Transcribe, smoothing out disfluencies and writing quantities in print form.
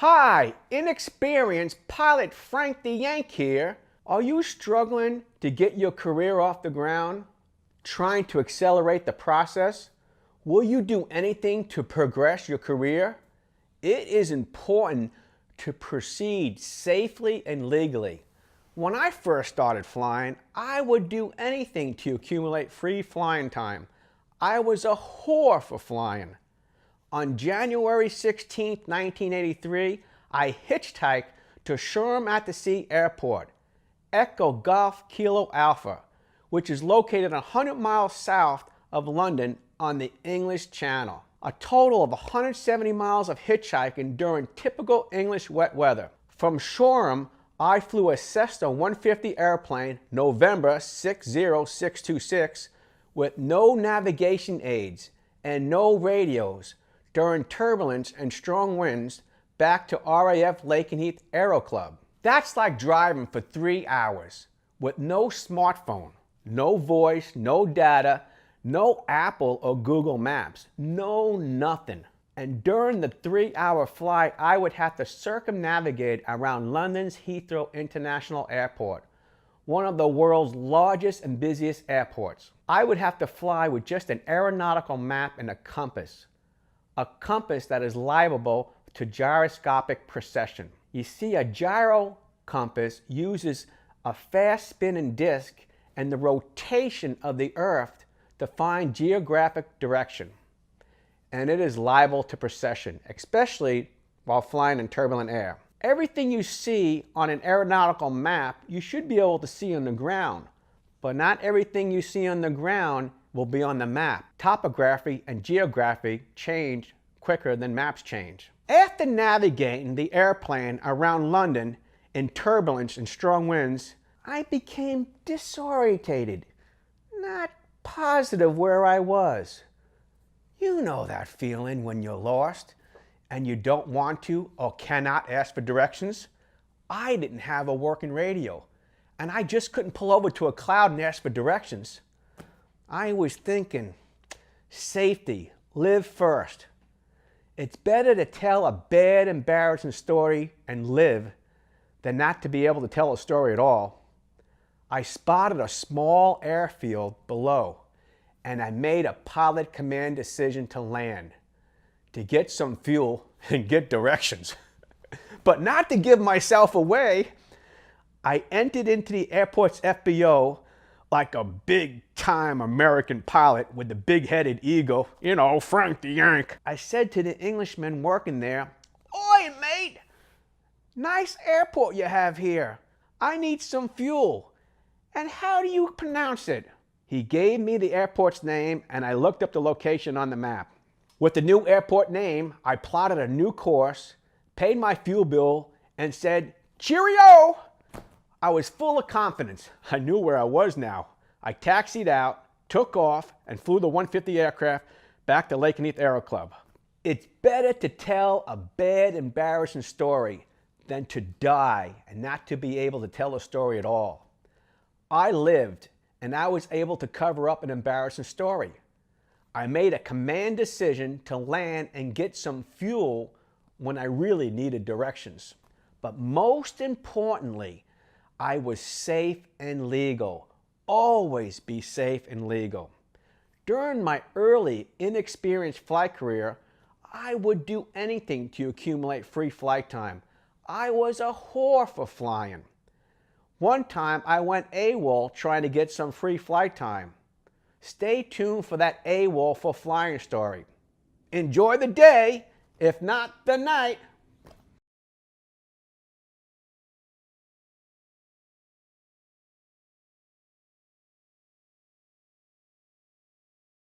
Hi, inexperienced pilot Frank the Yank here. Are you struggling to get your career off the ground? Trying to accelerate the process? Will you do anything to progress your career? It is important to proceed safely and legally. When I first started flying, I would do anything to accumulate free flying time. I was a whore for flying. On January 16, 1983, I hitchhiked to Shoreham-at-the-Sea Airport, Echo Golf Kilo Alpha, which is located 100 miles south of London on the English Channel. A total of 170 miles of hitchhiking during typical English wet weather. From Shoreham, I flew a Cessna 150 airplane, November 60626, with no navigation aids and no radios during turbulence and strong winds back to RAF Lakenheath Aero Club. That's like driving for 3 hours with no smartphone, no voice, no data, no Apple or Google Maps, no nothing. And during the 3-hour flight, I would have to circumnavigate around London's Heathrow International Airport, one of the world's largest and busiest airports. I would have to fly with just an aeronautical map and a compass that is liable to gyroscopic precession. You see, a gyro compass uses a fast spinning disk and the rotation of the Earth to find geographic direction. And it is liable to precession, especially while flying in turbulent air. Everything you see on an aeronautical map, you should be able to see on the ground, but not everything you see on the ground will be on the map. Topography and geography change quicker than maps change. After navigating the airplane around London in turbulence and strong winds, I became disorientated, not positive where I was. You know that feeling when you're lost and you don't want to or cannot ask for directions. I didn't have a working radio, and I just couldn't pull over to a cloud and ask for directions. I was thinking, safety, live first. It's better to tell a bad, embarrassing story and live than not to be able to tell a story at all. I spotted a small airfield below, and I made a pilot command decision to land, to get some fuel and get directions. But not to give myself away, I entered into the airport's FBO like a big-time American pilot with the big-headed ego, you know, Frank the Yank. I said to the Englishman working there, "Oi, mate, nice airport you have here. I need some fuel. And how do you pronounce it?" He gave me the airport's name, and I looked up the location on the map. With the new airport name, I plotted a new course, paid my fuel bill, and said, "Cheerio!" I was full of confidence. I knew where I was now. I taxied out, took off, and flew the 150 aircraft back to Lakenheath Aero Club. It's better to tell a bad, embarrassing story than to die and not to be able to tell a story at all. I lived, and I was able to cover up an embarrassing story. I made a command decision to land and get some fuel when I really needed directions. But most importantly, I was safe and legal. Always be safe and legal. During my early, inexperienced flight career, I would do anything to accumulate free flight time. I was a whore for flying. One time I went AWOL trying to get some free flight time. Stay tuned for that AWOL for flying story. Enjoy the day, if not the night.